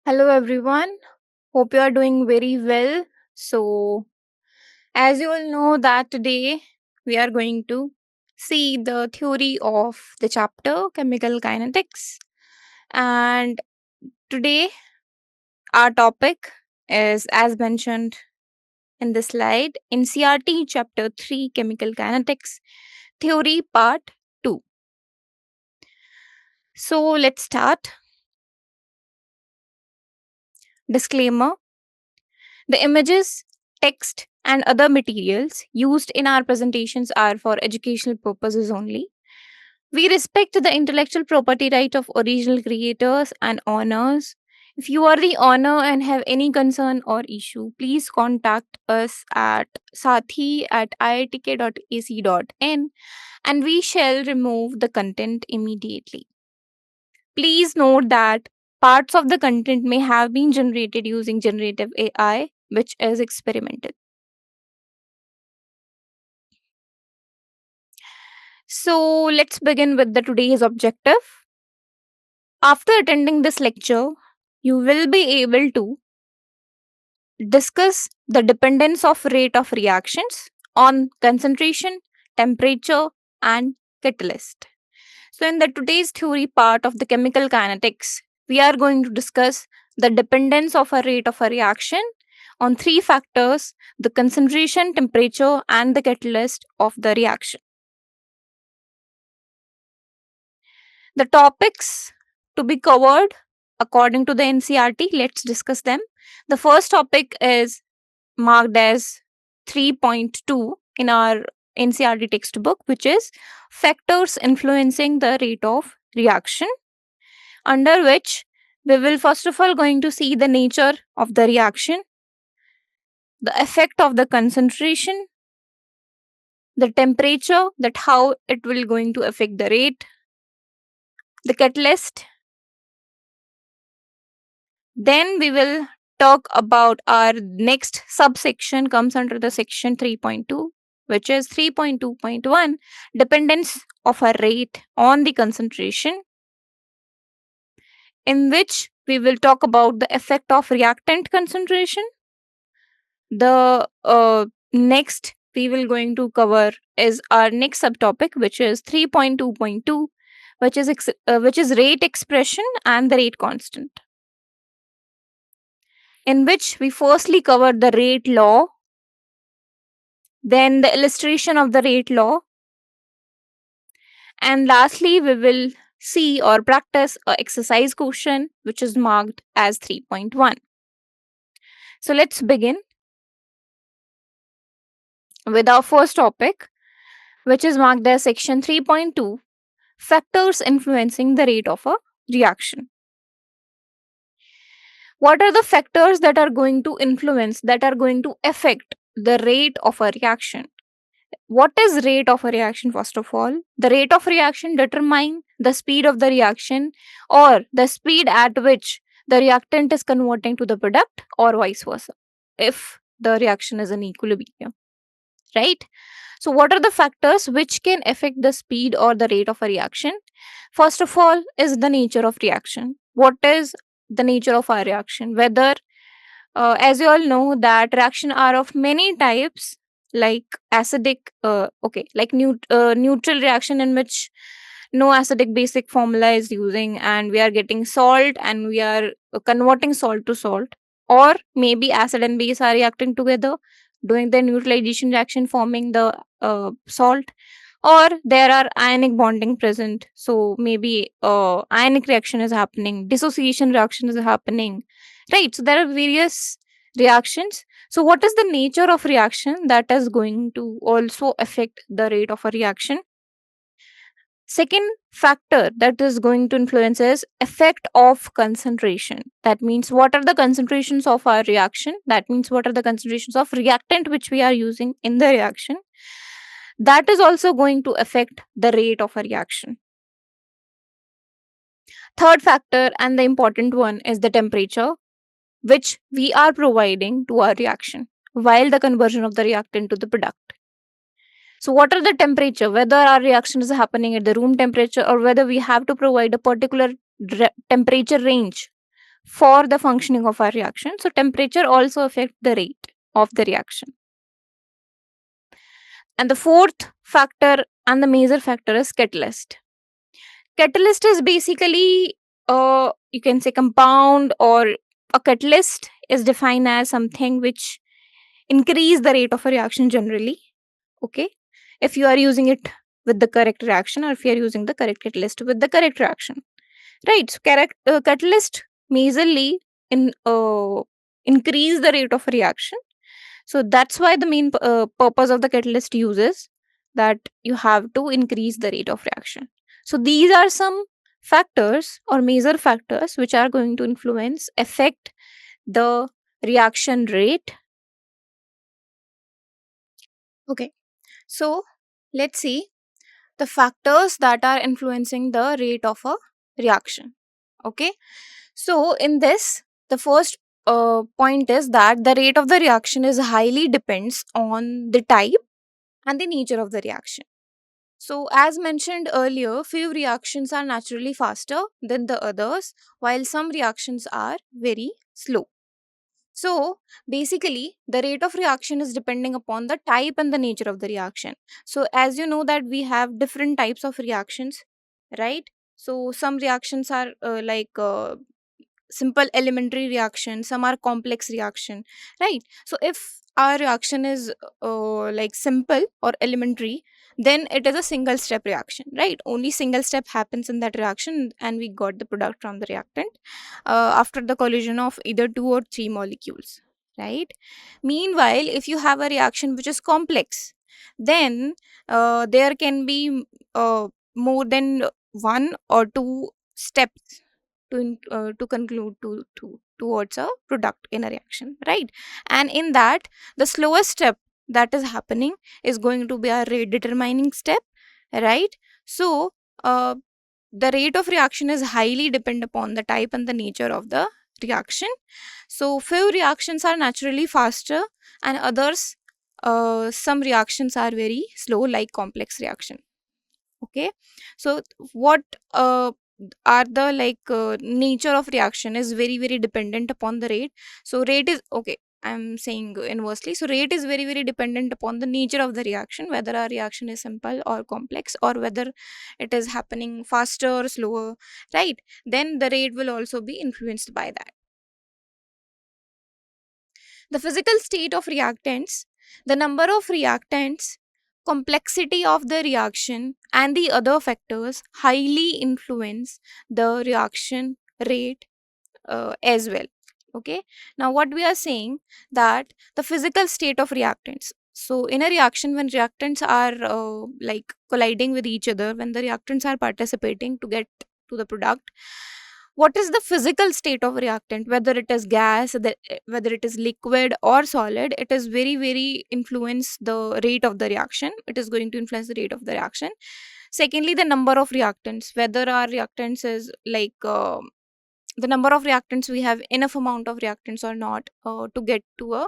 Hello everyone. Hope you are doing very well. As you all know that today we are going to see the theory of the chapter chemical kinetics, and today our topic is, as mentioned in the slide, NCRT chapter 3 chemical kinetics theory part 2. So let's start. Disclaimer: the images, text, and other materials used in our presentations are for educational purposes only. We respect the intellectual property right of original creators and owners. If you are the owner and have any concern or issue, please contact us at sathi@iitk.ac.in and we shall remove the content immediately. Please note that parts of the content may have been generated using generative AI, which is experimental. So let's begin with the today's objective. After attending this lecture, you will be able to discuss the dependence of rate of reactions on concentration, temperature, and catalyst. So in the today's theory part of the chemical kinetics, we are going to discuss the dependence of a rate of a reaction on three factors: the concentration, temperature, and the catalyst of the reaction. The topics to be covered according to the NCRT, let's discuss them. The first topic is marked as 3.2 in our NCRT textbook, which is factors influencing the rate of reaction, under which we will first of all going to see the nature of the reaction, the effect of the concentration, the temperature, that how it will going to affect the rate, the catalyst. Then we will talk about our next subsection comes under the section 3.2, which is 3.2.1, dependence of a rate on the concentration, in which we will talk about the effect of reactant concentration. The next we will going to cover is our next subtopic, which is 3.2.2, which is rate expression and the rate constant, in which we firstly cover the rate law, then the illustration of the rate law, and lastly we will see or practice a exercise question which is marked as 3.1. So let's begin with our first topic, which is marked as section 3.2, factors influencing the rate of a reaction. What are the factors that are going to influence, that are going to affect the rate of a reaction? What is rate of a reaction? First of all, the rate of reaction determine the speed of the reaction or the speed at which the reactant is converting to the product, or vice versa, if the reaction is in equilibrium, right? So what are the factors which can affect the speed or the rate of a reaction? First of all is the nature of reaction. What is the nature of our reaction? Whether as you all know that reaction are of many types, like acidic, neutral reaction, in which no acidic basic formula is using and we are getting salt and we are converting salt to salt, or maybe acid and base are reacting together doing the neutralization reaction forming the salt, or there are ionic bonding present, so maybe ionic reaction is happening, dissociation reaction is happening, right? So there are various reactions. So what is the nature of reaction that is going to also affect the rate of a reaction? Second factor that is going to influence is effect of concentration. That means what are the concentrations of our reaction, that means what are the concentrations of reactant which we are using in the reaction, that is also going to affect the rate of a reaction. Third factor, and the important one, is the temperature which we are providing to our reaction while the conversion of the reactant to the product. So what are the temperature, whether our reaction is happening at the room temperature or whether we have to provide a particular temperature range for the functioning of our reaction. So temperature also affects the rate of the reaction. And the fourth factor and the major factor is catalyst. Catalyst is basically, you can say, compound, or a catalyst is defined as something which increase the rate of a reaction generally. Okay, if you are using it with the correct reaction, or if you are using the correct catalyst with the correct reaction, right? So correct catalyst majorly in increase the rate of a reaction. So that's why the main purpose of the catalyst uses that you have to increase the rate of reaction. So these are some factors or major factors which are going to influence, affect the reaction rate. Okay, so let's see the factors that are influencing the rate of a reaction. Okay, so in this, the first point is that the rate of the reaction is highly depends on the type and the nature of the reaction. So, as mentioned earlier, few reactions are naturally faster than the others, while some reactions are very slow. So, basically, the rate of reaction is depending upon the type and the nature of the reaction. So, as you know that we have different types of reactions, right? So, some reactions are simple elementary reaction, some are complex reaction, right? So if our reaction is simple or elementary, then it is a single step reaction, right? Only single step happens in that reaction and we got the product from the reactant after the collision of either two or three molecules, right? Meanwhile, if you have a reaction which is complex, then there can be more than one or two steps to conclude towards a product in a reaction, right? And in that, the slowest step that is happening is going to be a rate determining step, right? So uh, the rate of reaction is highly depend upon the type and the nature of the reaction. So few reactions are naturally faster, and others, some reactions are very slow, like complex reaction. Okay, so what are the nature of reaction is very dependent upon the rate. So rate is okay, I'm saying inversely. So rate is very dependent upon the nature of the reaction, whether a reaction is simple or complex, or whether it is happening faster or slower, right? Then the rate will also be influenced by that. The physical state of reactants, the number of reactants, complexity of the reaction, and the other factors highly influence the reaction rate as well. Okay, now what we are saying, that the physical state of reactants. So in a reaction, when reactants are colliding with each other, when the reactants are participating to get to the product, what is the physical state of reactant, whether it is gas, whether it is liquid or solid, it is very influence the rate of the reaction. It is going to influence the rate of the reaction. Secondly, the number of reactants, whether our reactants is the number of reactants, we have enough amount of reactants or not to get to a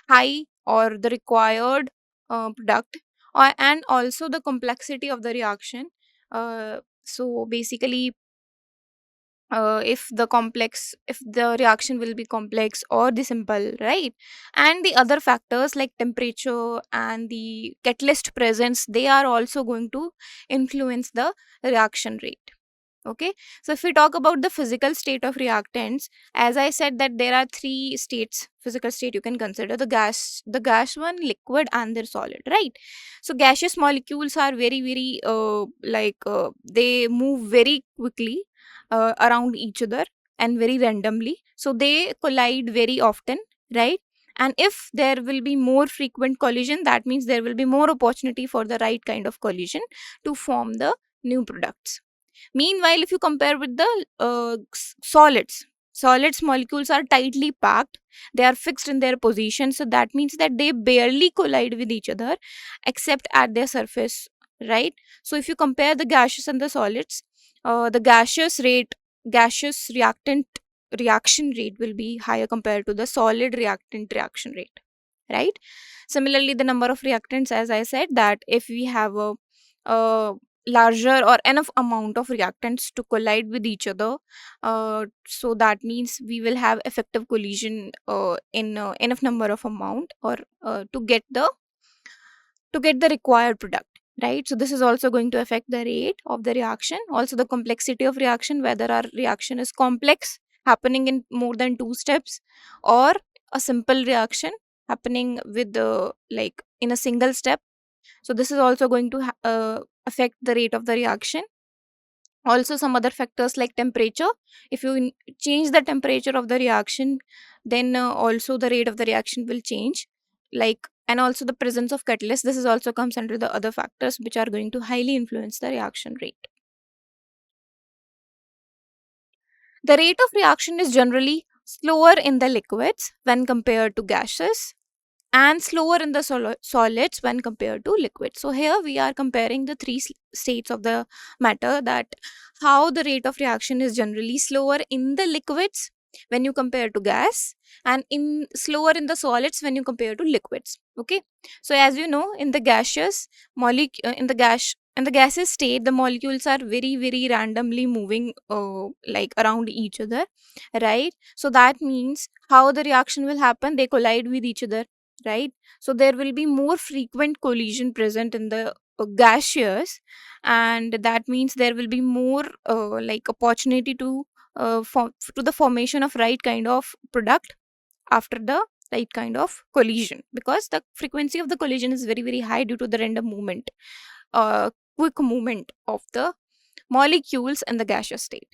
high or the required product, and also the complexity of the reaction. So basically, if the reaction will be complex or the simple, right? And the other factors like temperature and the catalyst presence, they are also going to influence the reaction rate. Okay, so if we talk about the physical state of reactants, as I said that there are three states, physical state you can consider: the gas one, liquid, and the solid, right? So gaseous molecules are very they move very quickly around each other and very randomly, so they collide very often, right? And if there will be more frequent collision, that means there will be more opportunity for the right kind of collision to form the new products. Meanwhile, if you compare with the solids molecules are tightly packed, they are fixed in their position, so that means that they barely collide with each other except at their surface, right? So if you compare the gaseous and the solids, the gaseous reactant reaction rate will be higher compared to the solid reactant reaction rate, right? Similarly, the number of reactants, as I said, that if we have a larger or enough amount of reactants to collide with each other. So that means we will have effective collision in enough number of amount, or to get the required product, right? So this is also going to affect the rate of the reaction, also the complexity of reaction, whether our reaction is complex, happening in more than two steps, or a simple reaction happening with the like in a single step. So this is also going to affect the rate of the reaction. Also some other factors like temperature. If you change the temperature of the reaction, then also the rate of the reaction will change, like, and also the presence of catalyst. This is also comes under the other factors which are going to highly influence the reaction rate. The rate of reaction is generally slower in the liquids when compared to gases, and slower in the solids when compared to liquids. So here we are comparing the three states of the matter, that how the rate of reaction is generally slower in the liquids when you compare to gas, and in slower in the solids when you compare to liquids. Okay, so as you know, in the gaseous in the gaseous state, the molecules are very randomly moving like around each other, right? So that means how the reaction will happen, they collide with each other, right? So there will be more frequent collision present in the gaseous, and that means there will be more like opportunity to the formation of right kind of product after the right kind of collision, because the frequency of the collision is very high due to the random movement, quick movement of the molecules in the gaseous state,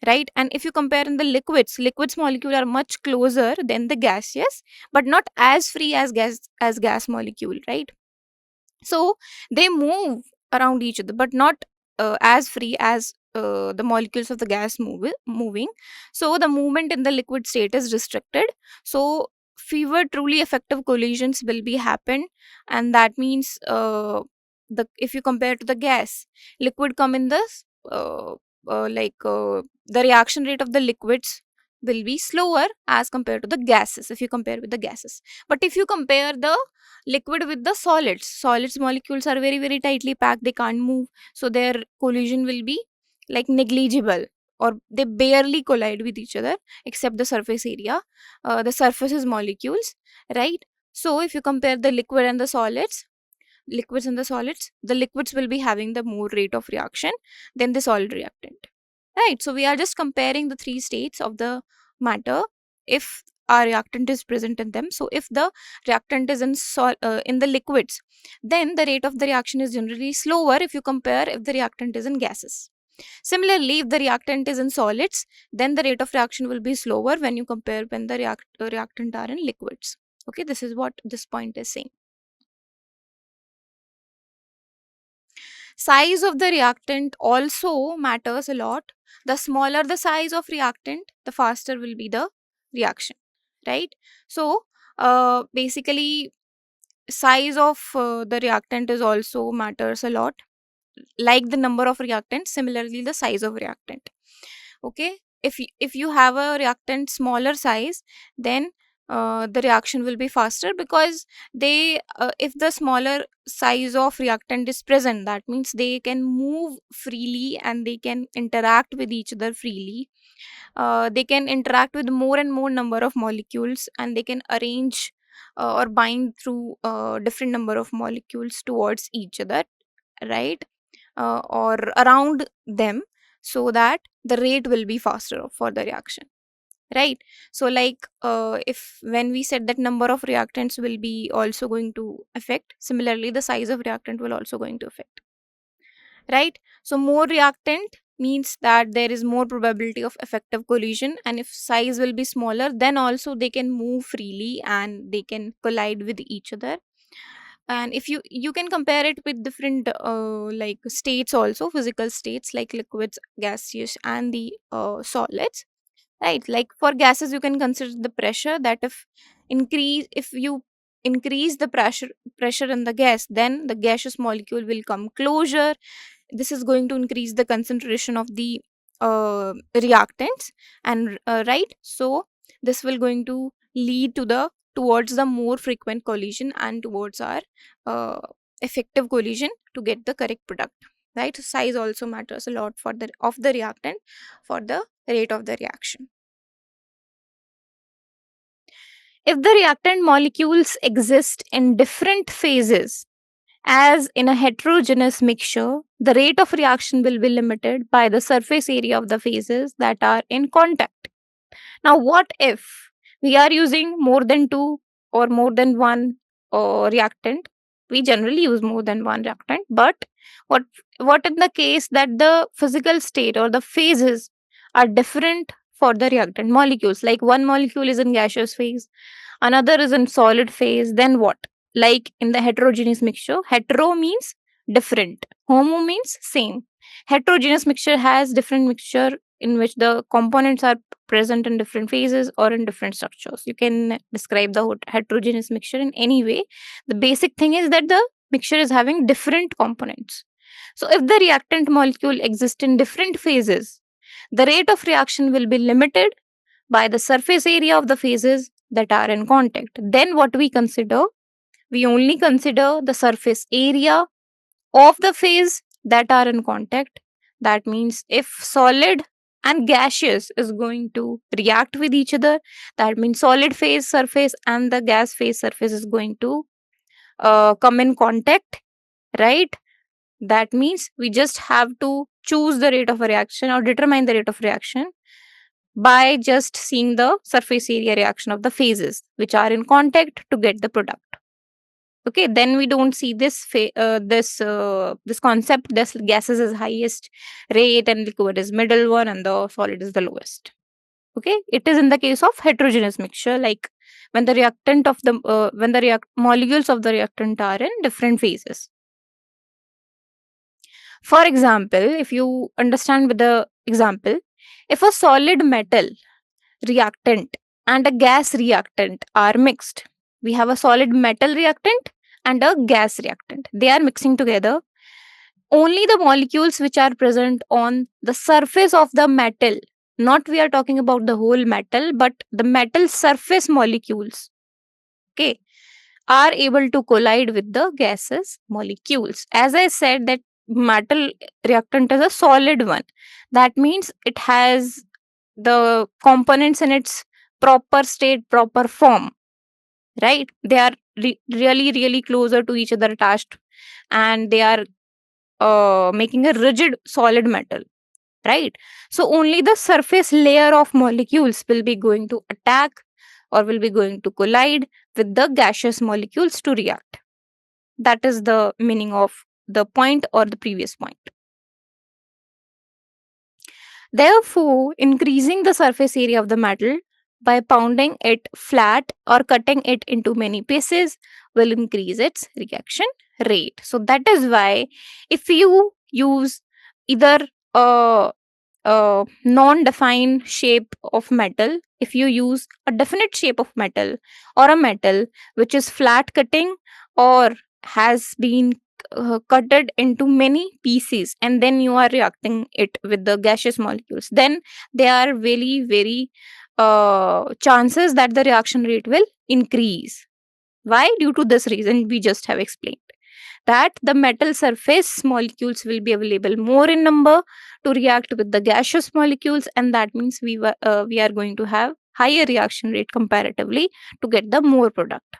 right? And if you compare in the liquids molecule are much closer than the gaseous, but not as free as gas molecule, right? So they move around each other, but not as free as the molecules of the moving. So the movement in the liquid state is restricted. So fewer truly effective collisions will be happen, and that means the if you compare to the gas, liquid come in the uh, the reaction rate of the liquids will be slower as compared to the gases, if you compare with the gases. But if you compare the liquid with the solids molecules are very tightly packed, they can't move, so their collision will be like negligible, or they barely collide with each other except the surface area, the surfaces molecules, right? So if you compare the liquids and the solids, the liquids will be having the more rate of reaction than the solid reactant, right? So we are just comparing the three states of the matter if our reactant is present in them. So if the reactant is in the liquids, then the rate of the reaction is generally slower if you compare if the reactant is in gases. Similarly, if the reactant is in solids, then the rate of reaction will be slower when you compare when the reactant are in liquids. Okay, this is what this point is saying. Size of the reactant also matters a lot. The smaller the size of reactant, the faster will be the reaction, right? So basically size of the reactant is also matters a lot, like the number of reactants, similarly the size of reactant. Okay, if you have a reactant smaller size, then the reaction will be faster, because if the smaller size of reactant is present, that means they can move freely and they can interact with each other freely. They can interact with more and more number of molecules, and they can arrange or bind through different number of molecules towards each other, right? Or around them, so that the rate will be faster for the reaction, right? So like if when we said that number of reactants will be also going to affect, similarly the size of reactant will also going to affect, right? So more reactant means that there is more probability of effective collision, and if size will be smaller, then also they can move freely and they can collide with each other. And if you can compare it with different like states also, physical states like liquids, gaseous, and the solids, right? Like for gases, you can consider the pressure, that if you increase the pressure in the gas, then the gaseous molecule will come closer. This is going to increase the concentration of the reactants, and right, so this will going to lead to the towards the more frequent collision and towards our uh, effective collision to get the correct product. right? So size also matters a lot for the of the reactant for the rate of the reaction. If the reactant molecules exist in different phases, as in a heterogeneous mixture, the rate of reaction will be limited by the surface area of the phases that are in contact. Now, what if we are using more than two or more than one reactant? We generally use more than one reactant, but what what in the case that the physical state or the phases are different for the reactant molecules? Like one molecule is in gaseous phase, another is in solid phase. Then what? Like in the heterogeneous mixture, hetero means different, homo means same. Heterogeneous mixture has different mixture in which the components are present in different phases or in different structures. You can describe the heterogeneous mixture in any way. The basic thing is that the mixture is having different components. So, if the reactant molecule exists in different phases, the rate of reaction will be limited by the surface area of the phases that are in contact. Then, what we consider? We only consider the surface area of the phase that are in contact. That means if solid and gaseous is going to react with each other, that means solid phase surface and the gas phase surface is going to come in contact, right? That means we just have to choose the rate of a reaction or determine the rate of reaction by just seeing the surface area reaction of the phases which are in contact to get the product. Okay, then we don't see this concept. This gases is highest rate and liquid is middle one and the solid is the lowest. Okay, it is in the case of heterogeneous mixture, like when the reactant of the when the molecules of the reactant are in different phases. For example, if you understand with the example, if a solid metal reactant and a gas reactant are mixed, we have a solid metal reactant and a gas reactant. They are mixing together. Only the molecules which are present on the surface of the metal, not we are talking about the whole metal, but the metal surface molecules, okay, are able to collide with the gases molecules. As I said, that metal reactant is a solid one. That means it has the components in its proper state, proper form, right? They are really, really closer to each other attached, and they are making a rigid solid metal, right? So only the surface layer of molecules will be going to attack or will be going to collide with the gaseous molecules to react. That is the meaning of the point or the previous point. Therefore, increasing the surface area of the metal by pounding it flat or cutting it into many pieces will increase its reaction rate. So that is why if you use either a non-defined shape of metal, if you use a definite shape of metal or a metal which is flat cutting or has been cutted into many pieces and then you are reacting it with the gaseous molecules, then there are very very chances that the reaction rate will increase. Why? Due to this reason we just have explained, that the metal surface molecules will be available more in number to react with the gaseous molecules, and that means we are going to have higher reaction rate comparatively to get the more product.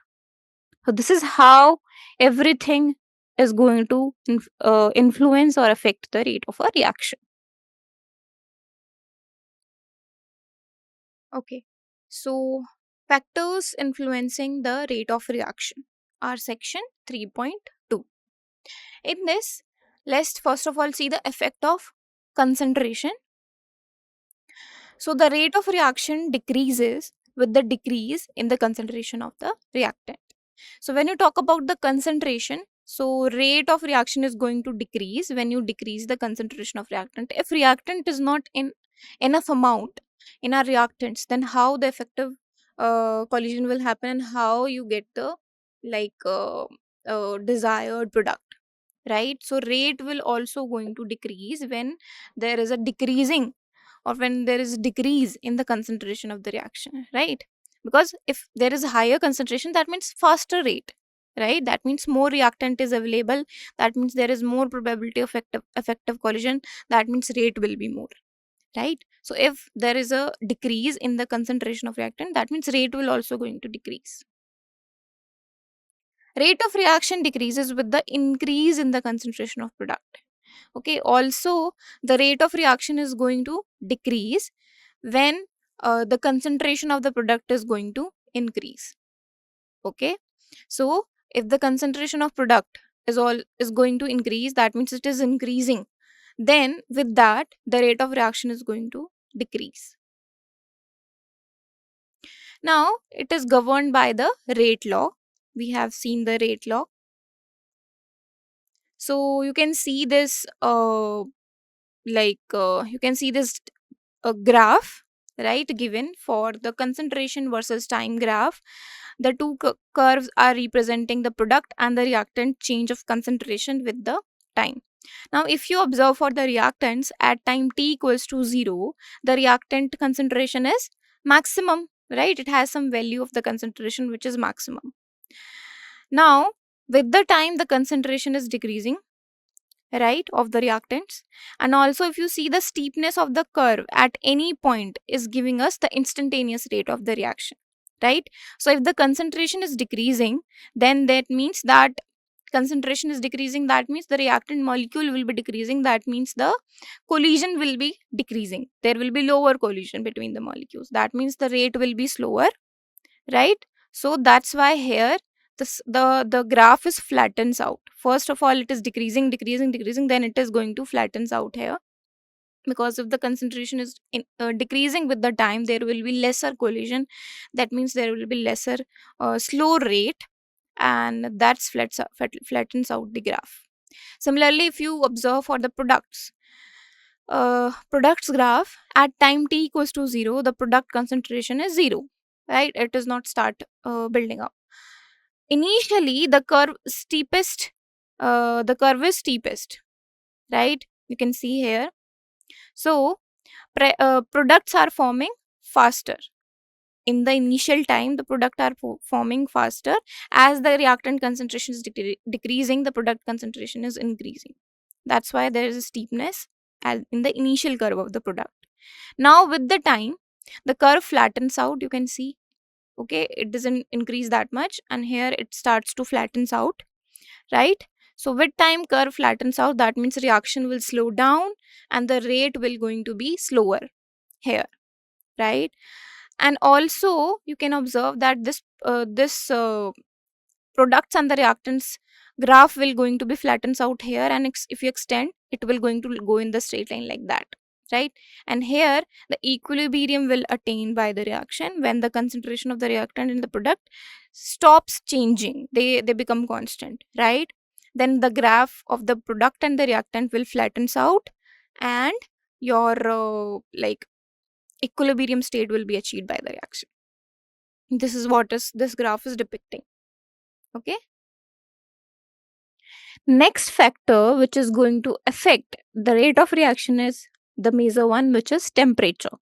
So this is how everything is going to influence or affect the rate of a reaction. Okay, so factors influencing the rate of reaction are section 3.2. In this, let's first of all see the effect of concentration. So the rate of reaction decreases with the decrease in the concentration of the reactant. So when you talk about the concentration, so rate of reaction is going to decrease when you decrease the concentration of reactant. If reactant is not in enough amount in our reactants, then how the effective collision will happen and how you get the like desired product, right? So rate will also going to decrease when there is a decreasing or when there is decrease in the concentration of the reaction, right? Because if there is a higher concentration, that means faster rate, right? That means more reactant is available. That means there is more probability of effective collision. That means rate will be more, right? So if there is a decrease in the concentration of reactant, that means rate will also going to decrease. Rate of reaction decreases with the increase in the concentration of product. Okay, also the rate of reaction is going to decrease when the concentration of the product is going to increase. Okay, so if the concentration of product is going to increase, that means it is increasing, then with that the rate of reaction is going to decrease. Now it is governed by the rate law. We have seen the rate law. So you can see this you can see this graph, right, given for the concentration versus time graph. The two curves are representing the product and the reactant change of concentration with the time. Now if you observe for the reactants at time t equals to 0, the reactant concentration is maximum, right? It has some value of the concentration which is maximum. Now with the time the concentration is decreasing, right, of the reactants. And also if you see the steepness of the curve at any point is giving us the instantaneous rate of the reaction, right? So if the concentration is decreasing, then that means that concentration is decreasing, that means the reactant molecule will be decreasing, that means the collision will be decreasing, there will be lower collision between the molecules, that means the rate will be slower, right? So that's why here the graph is flattens out. First of all, it is decreasing, then it is going to flattens out here, because if the concentration is decreasing with the time, there will be lesser collision, that means there will be lesser slow rate, and that's flattens out the graph. Similarly, if you observe for the products graph at time t equals to 0, the product concentration is 0, right? It does not start building up. Initially the curve is steepest, right? You can see here. So products are forming faster in the initial time. The product are forming faster. As the reactant concentration is decreasing, the product concentration is increasing. That's why there is a steepness in the initial curve of the product. Now with the time, the curve flattens out, you can see. Okay, it doesn't increase that much, and here it starts to flattens out, right? So with time curve flattens out, that means reaction will slow down and the rate will going to be slower here, right? And also you can observe that this products and the reactants graph will going to be flattens out here, and if you extend, it will going to go in the straight line like that, right? And here the equilibrium will attain by the reaction when the concentration of the reactant in the product stops changing, they become constant, right? Then the graph of the product and the reactant will flattens out, and your equilibrium state will be achieved by the reaction. This is what is this graph is depicting. Okay, next factor which is going to affect the rate of reaction is the major one, which is temperature.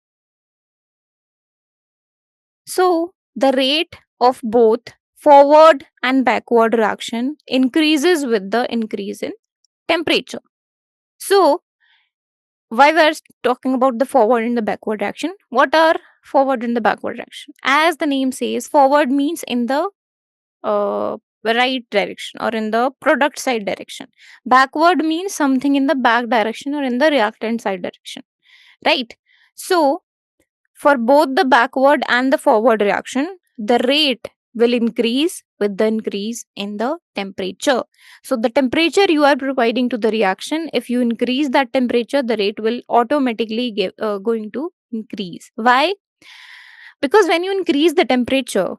So the rate of both forward and backward reaction increases with the increase in temperature. So why we are talking about the forward and the backward reaction? What are forward and the backward reaction? As the name says, forward means in the right direction or in the product side direction. Backward means something in the back direction or in the reactant side direction, right? So for both the backward and the forward reaction, the rate will increase with the increase in the temperature. So the temperature you are providing to the reaction, if you increase that temperature, the rate will automatically going to increase. Why? Because when you increase the temperature,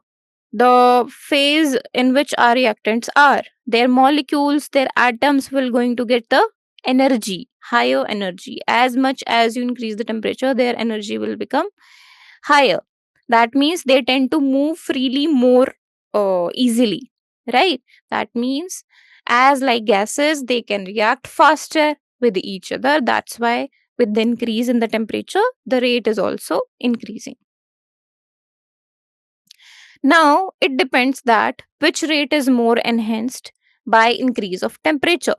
the phase in which our reactants are, their molecules, their atoms will going to get the energy, higher energy. As much as you increase the temperature, their energy will become higher. That means they tend to move freely more easily, right? That means as like gases, they can react faster with each other. That's why with the increase in the temperature, the rate is also increasing. Now, it depends that which rate is more enhanced by increase of temperature.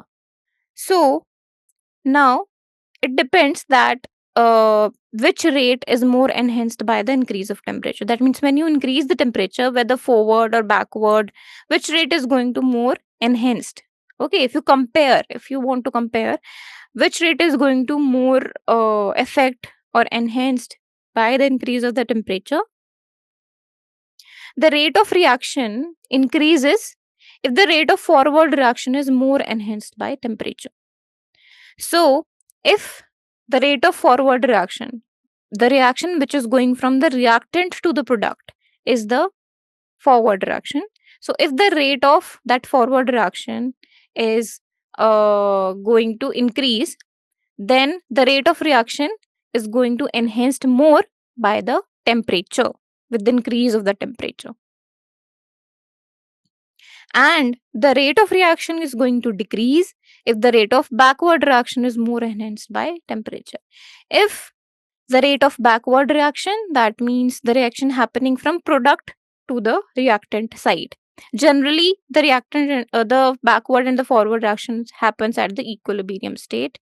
So, now it depends that which rate is more enhanced by the increase of temperature. That means when you increase the temperature, whether forward or backward, which rate is going to more enhanced. Okay, if you want to compare which rate is going to more affect or enhanced by the increase of the temperature, the rate of reaction increases if the rate of forward reaction is more enhanced by temperature. So, if the rate of forward reaction, the reaction which is going from the reactant to the product, is the forward reaction. So, if the rate of that forward reaction is going to increase, then the rate of reaction is going to enhanced more by the temperature, with the increase of the temperature. And the rate of reaction is going to decrease if the rate of backward reaction is more enhanced by temperature. If the rate of backward reaction, that means the reaction happening from product to the reactant side. Generally, the the backward and the forward reactions happens at the equilibrium state,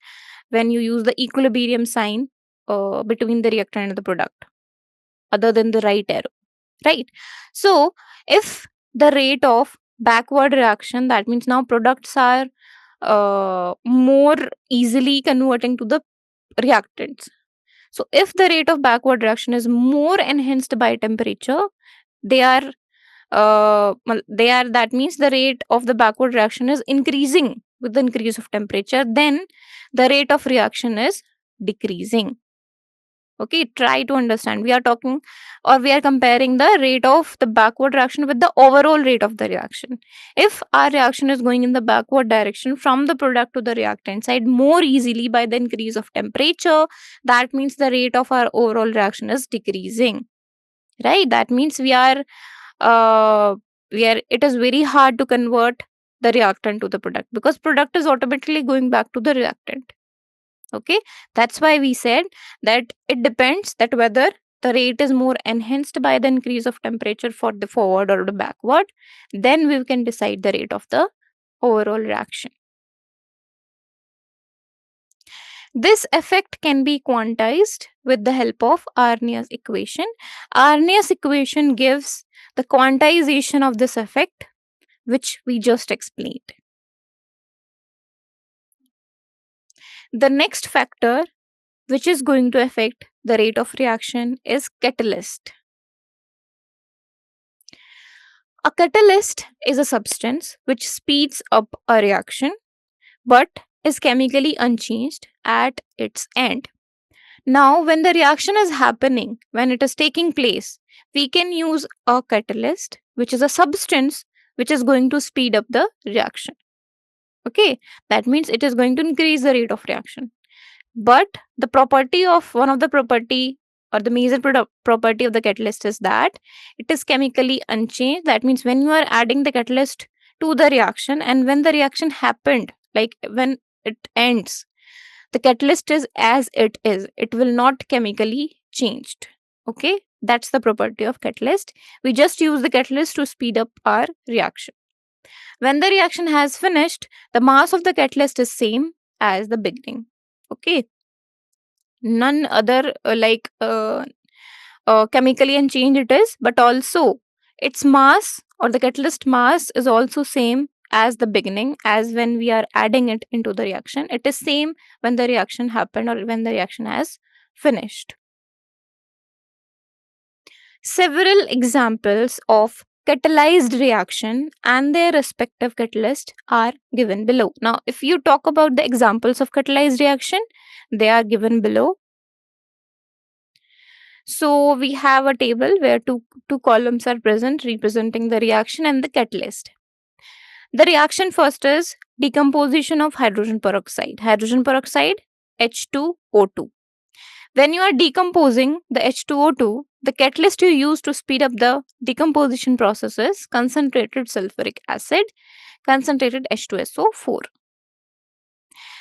when you use the equilibrium sign between the reactant and the product, other than the right arrow, right? So, if the rate of backward reaction, that means now products are more easily converting to the reactants. So, if the rate of backward reaction is more enhanced by temperature, they are that means the rate of the backward reaction is increasing with the increase of temperature, then the rate of reaction is decreasing. Okay, try to understand. We are talking, or we are comparing the rate of the backward reaction with the overall rate of the reaction. If our reaction is going in the backward direction from the product to the reactant side more easily by the increase of temperature, that means the rate of our overall reaction is decreasing, right? That means uh, it is very hard to convert the reactant to the product, because product is automatically going back to the reactant. Okay, that's why we said that it depends that whether the rate is more enhanced by the increase of temperature for the forward or the backward, then we can decide the rate of the overall reaction. This effect can be quantized with the help of Arrhenius equation. Arrhenius equation gives the quantization of this effect, which we just explained. The next factor which is going to affect the rate of reaction is catalyst. A catalyst is a substance which speeds up a reaction but is chemically unchanged at its end. Now, when the reaction is happening, when it is taking place, we can use a catalyst, which is a substance which is going to speed up the reaction. Okay, that means it is going to increase the rate of reaction. But the property of one of the property, or the major property of the catalyst, is that it is chemically unchanged. That means when you are adding the catalyst to the reaction, and when the reaction happened, like when it ends, the catalyst is as it is, it will not chemically changed. Okay, that's the property of catalyst. We just use the catalyst to speed up our reaction. When the reaction has finished, the mass of the catalyst is same as the beginning. Okay, none other chemically unchanged it is, but also its mass, or the catalyst mass, is also same as the beginning, as when we are adding it into the reaction. It is same when the reaction happened or when the reaction has finished. Several examples of catalyzed reaction and their respective catalyst are given below. Now, if you talk about the examples of catalyzed reaction, they are given below. So we have a table where two columns are present representing the reaction and the catalyst. The reaction first is decomposition of hydrogen peroxide. Hydrogen peroxide, H2O2. When you are decomposing the H2O2, the catalyst you use to speed up the decomposition process is concentrated sulfuric acid, concentrated H2SO4.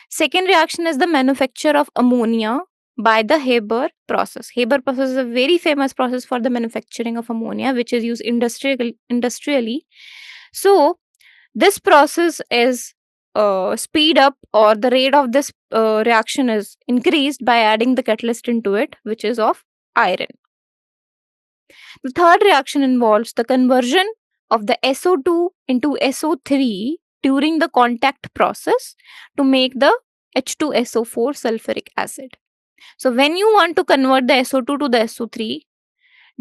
Second reaction is the manufacture of ammonia by the Haber process. Haber process is a very famous process for the manufacturing of ammonia, which is used industrially. So this process is speed up, or the rate of this reaction is increased by adding the catalyst into it, which is of iron. The third reaction involves the conversion of the SO2 into SO3 during the contact process to make the H2SO4 sulfuric acid. So when you want to convert the SO2 to the SO3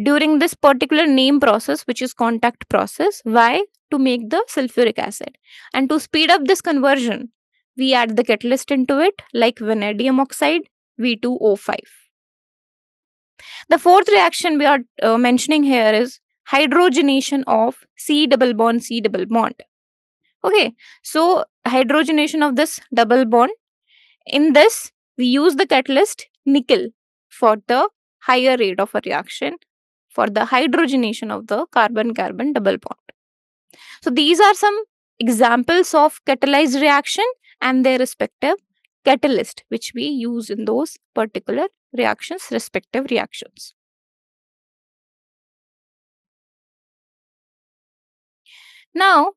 during this particular name process, which is contact process, why? To make the sulfuric acid. And to speed up this conversion, we add the catalyst into it, like vanadium oxide, V2O5. The fourth reaction we are mentioning here is hydrogenation of C double bond C double bond. Okay, so hydrogenation of this double bond. In this, we use the catalyst nickel for the higher rate of a reaction for the hydrogenation of the carbon-carbon double bond. So these are some examples of catalyzed reaction and their respective catalyst, which we use in those particular reactions, respective reactions. Now,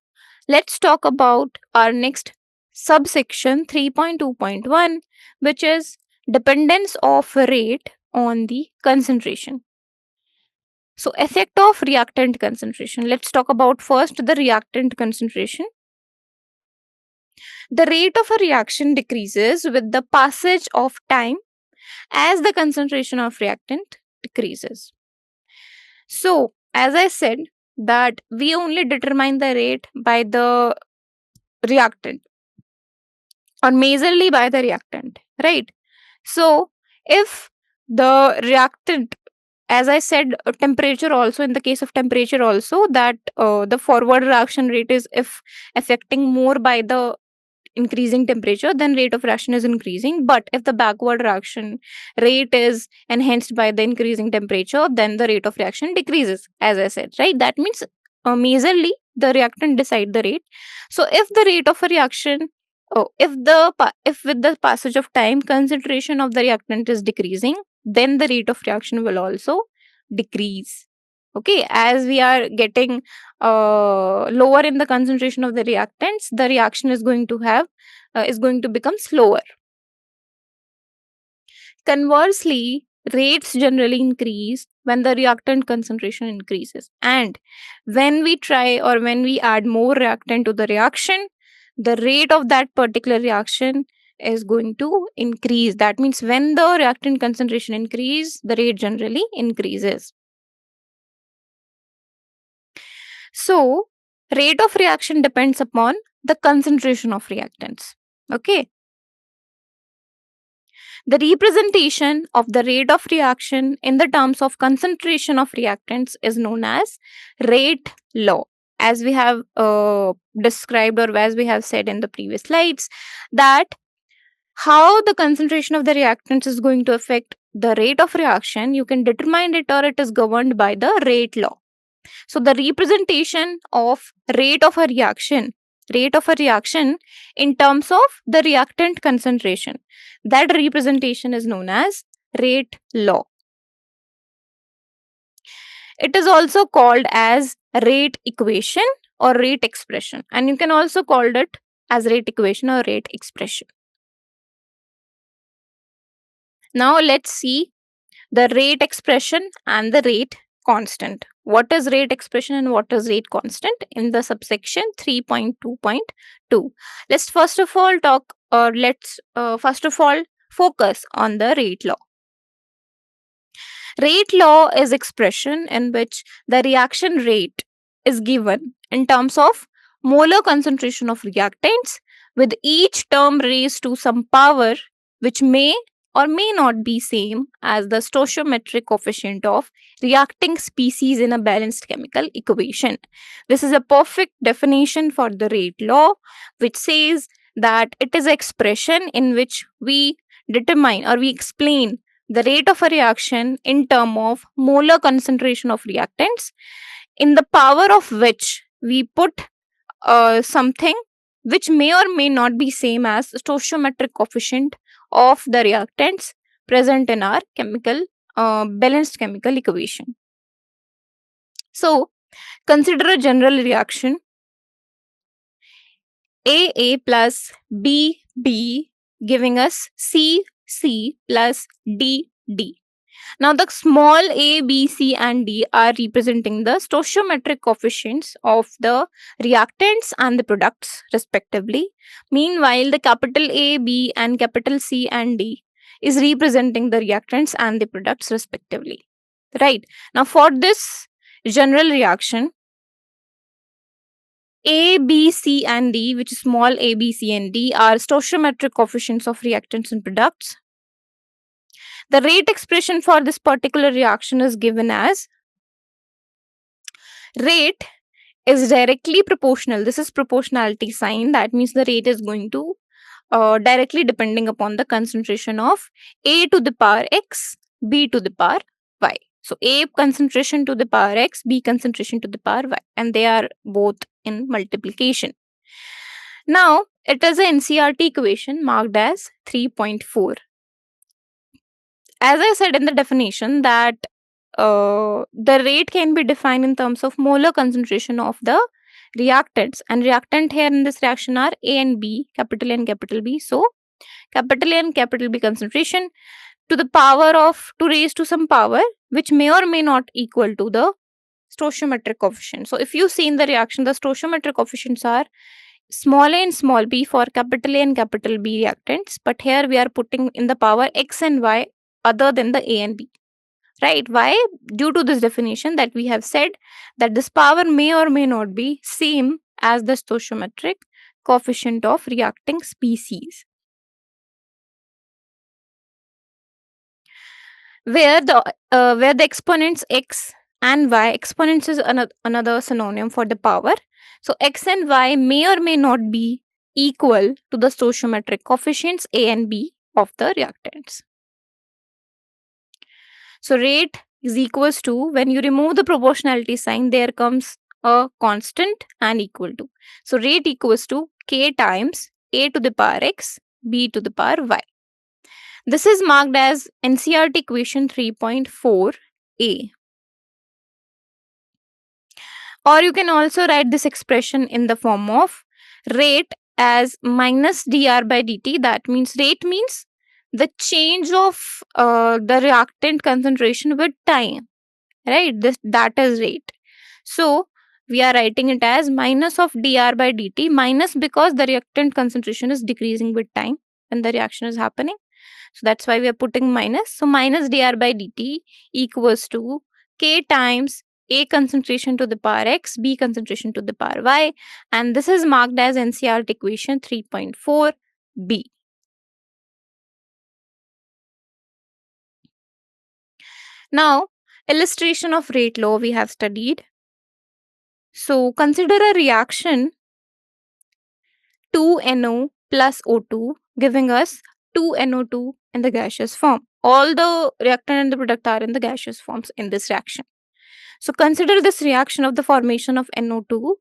let's talk about our next subsection 3.2.1, which is dependence of rate on the concentration. So, effect of reactant concentration. Let's talk about first the reactant concentration. The rate of a reaction decreases with the passage of time as the concentration of reactant decreases. So, as I said, that we only determine the rate by the reactant, or majorly by the reactant, right? So, if the reactant, as I said, temperature also, in the case of temperature also, that the forward reaction rate is if affecting more by the increasing temperature, then rate of reaction is increasing. But if the backward reaction rate is enhanced by the increasing temperature, then the rate of reaction decreases, as I said, right? That means majorly the reactant decide the rate. So if the rate of a reaction, if with the passage of time concentration of the reactant is decreasing, then the rate of reaction will also decrease. Okay, as we are getting lower in the concentration of the reactants, the reaction is going to become slower. Conversely, rates generally increase when the reactant concentration increases, and when we try or when we add more reactant to the reaction, the rate of that particular reaction is going to increase. That means when the reactant concentration increase, the rate generally increases. So, rate of reaction depends upon the concentration of reactants. Okay. The representation of the rate of reaction in the terms of concentration of reactants is known as rate law. As we have described, or as we have said in the previous slides, that how the concentration of the reactants is going to affect the rate of reaction, you can determine it, or it is governed by the rate law. So the representation of rate of a reaction in terms of the reactant concentration, that representation is known as rate law. It is also called as rate equation or rate expression, and you can also call it as rate equation or rate expression. Now let's see the rate expression and the rate constant. What is rate expression and what is rate constant in the subsection 3.2.2? Let's first of all focus on the rate law. Rate law is expression in which the reaction rate is given in terms of molar concentration of reactants, with each term raised to some power which may or may not be same as the stoichiometric coefficient of reacting species in a balanced chemical equation. This is a perfect definition for the rate law, which says that it is an expression in which we determine or we explain the rate of a reaction in term of molar concentration of reactants, in the power of which we put something which may or may not be same as stoichiometric coefficient of the reactants present in our balanced chemical equation. So consider a general reaction AA plus BB giving us CC plus DD. Now, the small a, b, c, and d are representing the stoichiometric coefficients of the reactants and the products, respectively. Meanwhile, the capital A, B, and capital C and D is representing the reactants and the products, respectively. Right. Now, for this general reaction, A, B, C, and D, which is small a, b, c, and d, are stoichiometric coefficients of reactants and products. The rate expression for this particular reaction is given as rate is directly proportional. This is proportionality sign. That means the rate is going to directly depending upon the concentration of A to the power X, B to the power Y. So A concentration to the power X, B concentration to the power Y, and they are both in multiplication. Now, it is an NCERT equation marked as 3.4. As I said in the definition that the rate can be defined in terms of molar concentration of the reactants, and reactant here in this reaction are A and B, capital A and capital B. So capital A and capital B concentration to the power of, to raise to some power which may or may not equal to the stoichiometric coefficient. So if you see in the reaction, the stoichiometric coefficients are small a and small b for capital A and capital B reactants, but here we are putting in the power X and Y other than the A and B. Right? Why? Due to this definition that we have said that this power may or may not be same as the stoichiometric coefficient of reacting species. Where the exponents x and y, exponents is another synonym for the power. So x and y may or may not be equal to the stoichiometric coefficients A and B of the reactants. So rate is equals to, when you remove the proportionality sign, there comes a constant and equal to. So rate equals to K times A to the power X, B to the power Y. This is marked as NCERT equation 3.4a. Or you can also write this expression in the form of rate as minus dr by dt. That means rate means the change of the reactant concentration with time, right? That is rate. So we are writing it as minus of dr by dt, minus because the reactant concentration is decreasing with time when the reaction is happening. So that's why we are putting minus. So minus dr by dt equals to K times A concentration to the power X, B concentration to the power Y, and this is marked as NCERT equation 3.4b. Now, illustration of rate law we have studied. So consider a reaction 2NO plus O2 giving us 2NO2 in the gaseous form. All the reactant and the product are in the gaseous forms in this reaction. So consider this reaction of the formation of NO2.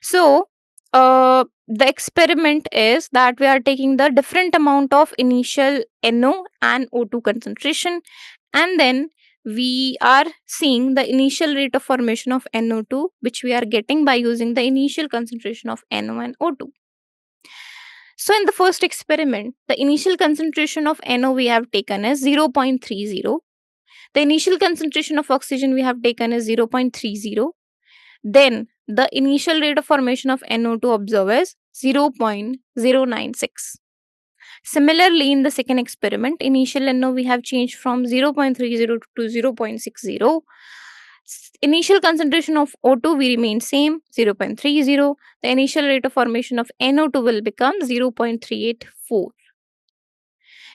So the experiment is that we are taking the different amount of initial NO and O2 concentration, and then we are seeing the initial rate of formation of NO2, which we are getting by using the initial concentration of NO and O2. So in the first experiment, the initial concentration of NO we have taken is 0.30. The initial concentration of oxygen we have taken is 0.30. Then the initial rate of formation of NO2 observed is 0.096. Similarly, in the second experiment, initial NO we have changed from 0.30 to 0.60. Initial concentration of O2 will remain same, 0.30. The initial rate of formation of NO2 will become 0.384.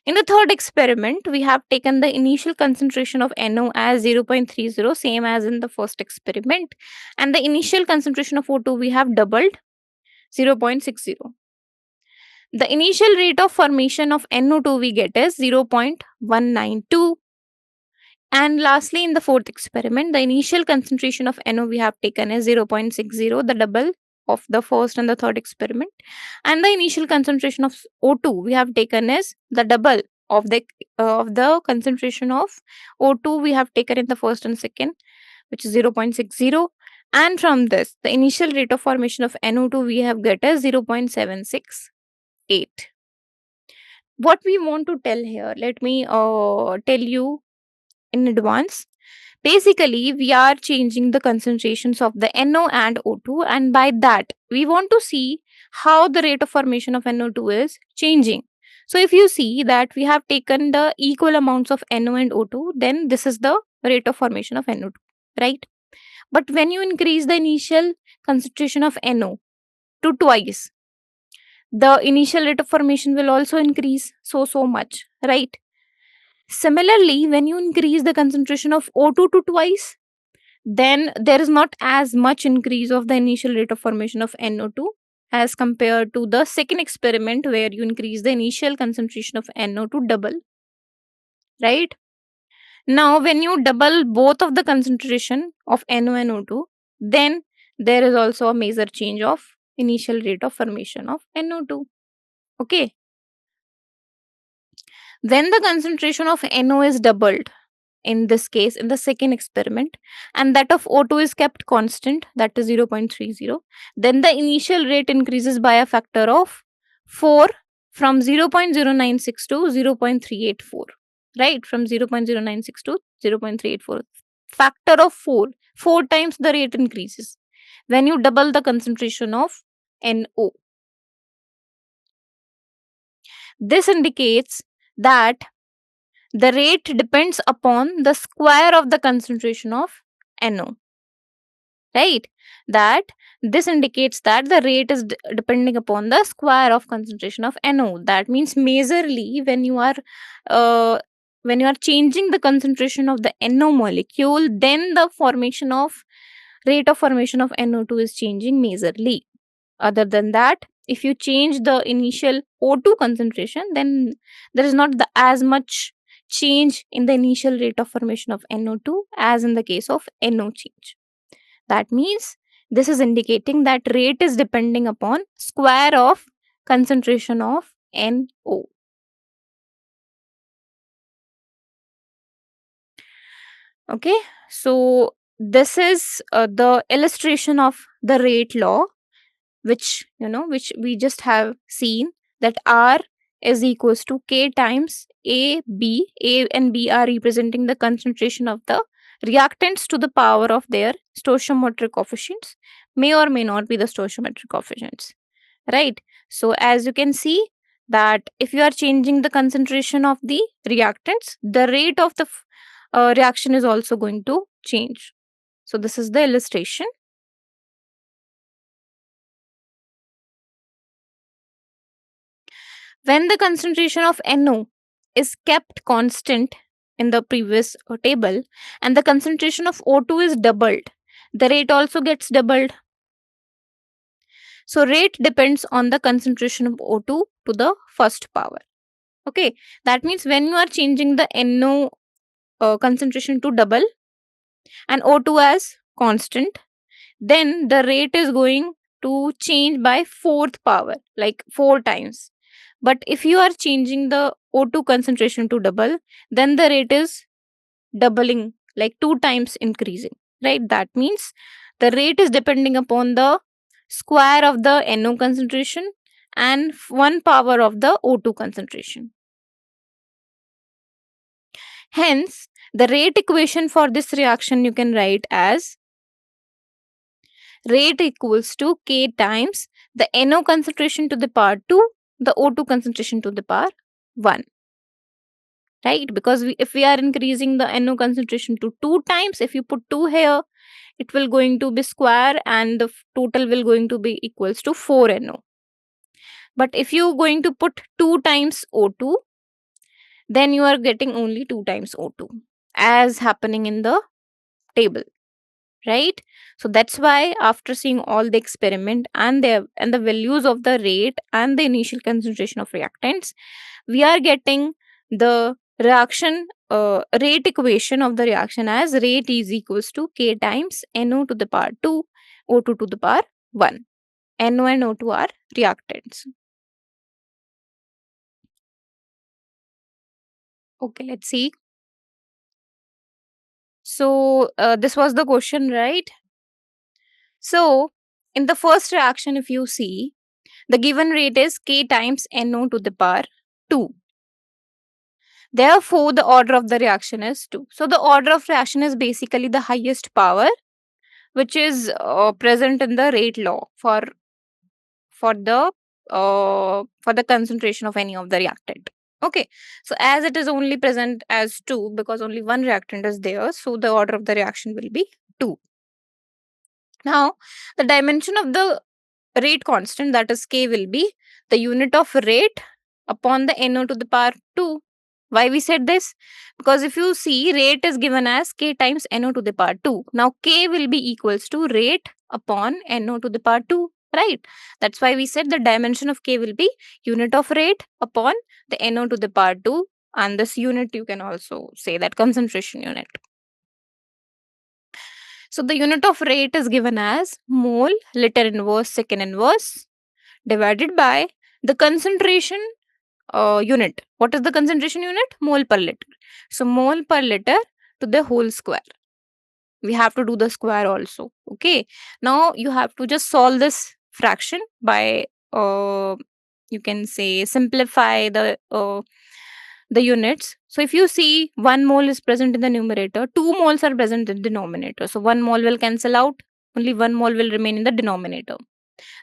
In the third experiment, we have taken the initial concentration of NO as 0.30, same as in the first experiment. And the initial concentration of O2 we have doubled, 0.60. The initial rate of formation of NO2 we get is 0.192. And lastly, in the fourth experiment, the initial concentration of NO we have taken is 0.60, the double of the first and the third experiment, and the initial concentration of O2 we have taken is the double of the concentration of O2 we have taken in the first and second, which is 0.60. And from this, the initial rate of formation of NO2 we have get as 0.768. What we want to tell here, let me tell you in advance. Basically, we are changing the concentrations of the NO and O2, and by that, we want to see how the rate of formation of NO2 is changing. So, if you see that we have taken the equal amounts of NO and O2, then this is the rate of formation of NO2, right? But when you increase the initial concentration of NO to twice, the initial rate of formation will also increase so much, right? Similarly, when you increase the concentration of O2 to twice, then there is not as much increase of the initial rate of formation of NO2 as compared to the second experiment where you increase the initial concentration of NO to double, right? Now, when you double both of the concentration of NO and O2, then there is also a major change of initial rate of formation of NO2. Okay. When the concentration of NO is doubled, in this case in the second experiment, and that of O2 is kept constant, that is 0.30, then the initial rate increases by a factor of 4 from 0.096 to 0.384, right? From 0.096 to 0.384, factor of 4 times the rate increases when you double the concentration of NO. This indicates that the rate depends upon the square of the concentration of NO, right? That this indicates that the rate is depending upon the square of concentration of NO. That means majorly uh, when you are changing the concentration of the NO molecule, then the formation of rate of formation of NO2 is changing majorly. Other than that, if you change the initial O2 concentration, then there is not as much change in the initial rate of formation of NO2 as in the case of NO change. That means this is indicating that rate is depending upon square of concentration of NO. Okay, so this is the illustration of the rate law, which we just have seen, that R is equals to K times A and B are representing the concentration of the reactants to the power of their stoichiometric coefficients, may or may not be the stoichiometric coefficients, right? So as you can see that if you are changing the concentration of the reactants, the rate of the reaction is also going to change. So this is the illustration. When the concentration of NO is kept constant in the previous table and the concentration of O2 is doubled, the rate also gets doubled. So rate depends on the concentration of O2 to the first power. Okay, that means when you are changing the NO concentration to double and O2 as constant, then the rate is going to change by fourth power, like 4 times. But if you are changing the O2 concentration to double, then the rate is doubling, like 2 times increasing, right? That means the rate is depending upon the square of the NO concentration and 1 power of the O2 concentration. Hence, the rate equation for this reaction you can write as rate equals to K times the NO concentration to the power 2, the O2 concentration to the power 1. Right? Because if we are increasing the NO concentration to 2 times, if you put 2 here, it will going to be square and the total will going to be equals to 4 NO. But if you going to put 2 times O2, then you are getting only 2 times O2 as happening in the table, right? So that's why after seeing all the experiment and the values of the rate and the initial concentration of reactants, we are getting the reaction rate equation of the reaction as rate is equals to K times NO to the power 2 O2 to the power 1. NO and O2 are reactants. Okay, let's see. So, this was the question, right? So, in the first reaction, if you see, the given rate is K times NO to the power 2. Therefore, the order of the reaction is 2. So, the order of reaction is basically the highest power which is present in the rate law for the concentration of any of the reactant. Okay, so as it is only present as 2 because only one reactant is there, so the order of the reaction will be 2. Now, the dimension of the rate constant, that is K, will be the unit of rate upon the NO to the power 2. Why we said this? Because if you see, rate is given as K times NO to the power 2. Now, K will be equals to rate upon NO to the power 2. Right? That's why we said the dimension of K will be unit of rate upon the NO to the power 2. And this unit, you can also say that concentration unit. So the unit of rate is given as mole liter inverse second inverse divided by the concentration unit. What is the concentration unit? Mole per liter. So mole per liter to the whole square. We have to do the square also. Okay. Now you have to just solve this fraction by you can say simplify the units. So if you see 1 mole is present in the numerator, 2 moles are present in the denominator. So 1 mole will cancel out, only 1 mole will remain in the denominator.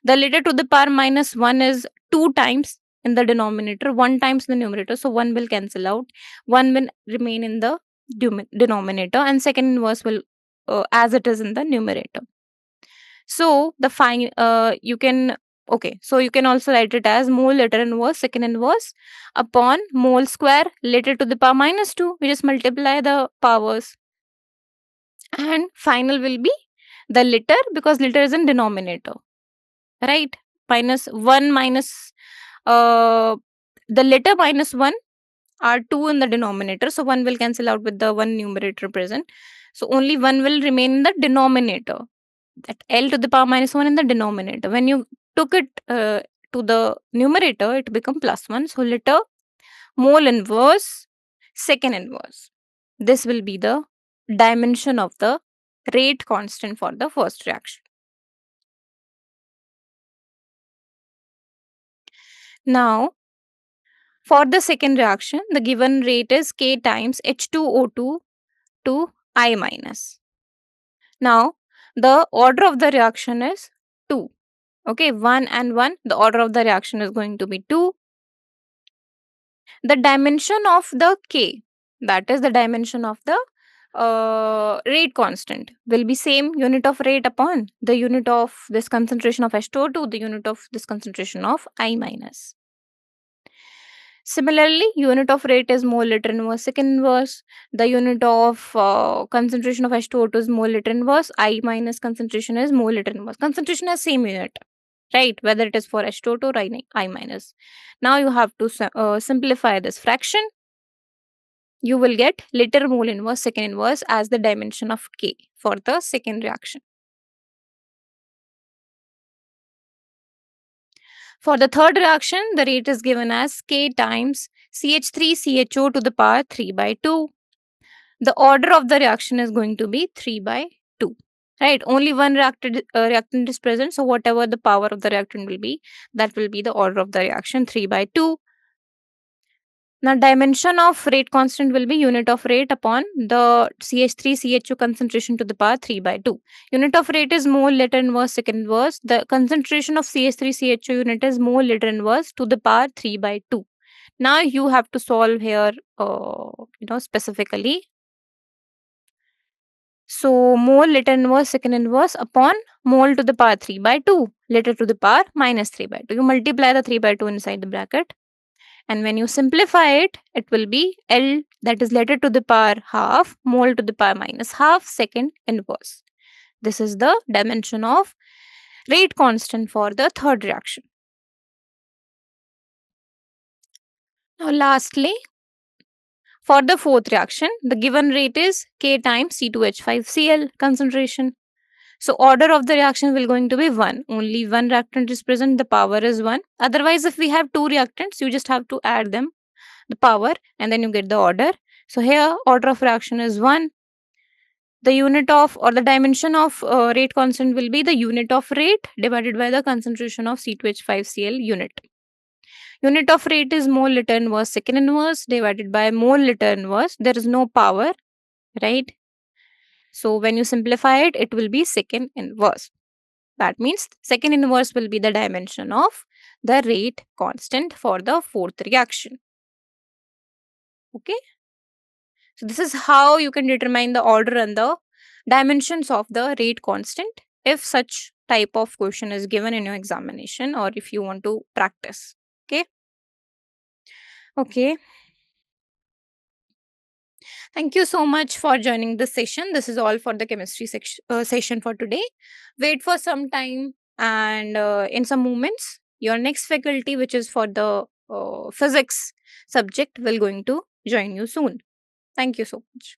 The liter to the power minus 1 is 2 times in the denominator, 1 times in the numerator. So 1 will cancel out, 1 will remain in the denominator, and second inverse will as it is in the numerator. So the fine you can okay, so you can also write it as mole liter inverse second inverse upon mole square liter to the power minus 2. We just multiply the powers, and final will be the liter because liter is in denominator, right? Minus 1 minus the liter minus 1 are 2 in the denominator, so 1 will cancel out with the 1 numerator present, so only 1 will remain in the denominator, that L to the power minus 1 in the denominator. When you took it to the numerator, it become plus 1. So liter mole inverse second inverse. This will be the dimension of the rate constant for the first reaction. Now, for the second reaction, the given rate is K times H2O2 to I minus. Now, the order of the reaction is 2. Okay, 1 and 1, the order of the reaction is going to be 2. The dimension of the K, that is the dimension of the rate constant, will be same unit of rate upon the unit of this concentration of H2O2, the unit of this concentration of I minus. Similarly, unit of rate is mole liter inverse second inverse. The unit of concentration of H2O2 is mole liter inverse. I minus concentration is mole liter inverse. Concentration has same unit, right? Whether it is for H2O2 or I minus. Now you have to simplify this fraction. You will get liter mole inverse second inverse as the dimension of K for the second reaction. For the third reaction, the rate is given as K times CH3CHO to the power 3 by 2. The order of the reaction is going to be 3 by 2. Right? Only one reactant is present. So whatever the power of the reactant will be, that will be the order of the reaction 3 by 2. Now, dimension of rate constant will be unit of rate upon the CH3CHO concentration to the power 3 by 2. Unit of rate is mole liter inverse second inverse. The concentration of CH3CHO unit is mole liter inverse to the power 3 by 2. Now, you have to solve here, specifically. So, mole liter inverse second inverse upon mole to the power 3 by 2, liter to the power minus 3 by 2. You multiply the 3 by 2 inside the bracket. And when you simplify it, it will be L, that is liter to the power half, mole to the power minus half, second inverse. This is the dimension of rate constant for the third reaction. Now, lastly, for the fourth reaction, the given rate is K times C2H5Cl concentration. So order of the reaction will going to be 1. Only one reactant is present, the power is 1. Otherwise, if we have two reactants, you just have to add them, the power, and then you get the order. So here order of reaction is 1. The unit of or the dimension of rate constant will be the unit of rate divided by the concentration of C2H5Cl unit. Unit of rate is mole liter inverse second inverse divided by mole liter inverse. There is no power, right? So when you simplify it, it will be second inverse. That means second inverse will be the dimension of the rate constant for the fourth reaction. Okay. So this is how you can determine the order and the dimensions of the rate constant if such type of question is given in your examination or if you want to practice. Okay. Okay. Thank you so much for joining this session. This is all for the chemistry session for today. Wait for some time and in some moments, your next faculty, which is for the physics subject, will going to join you soon. Thank you so much.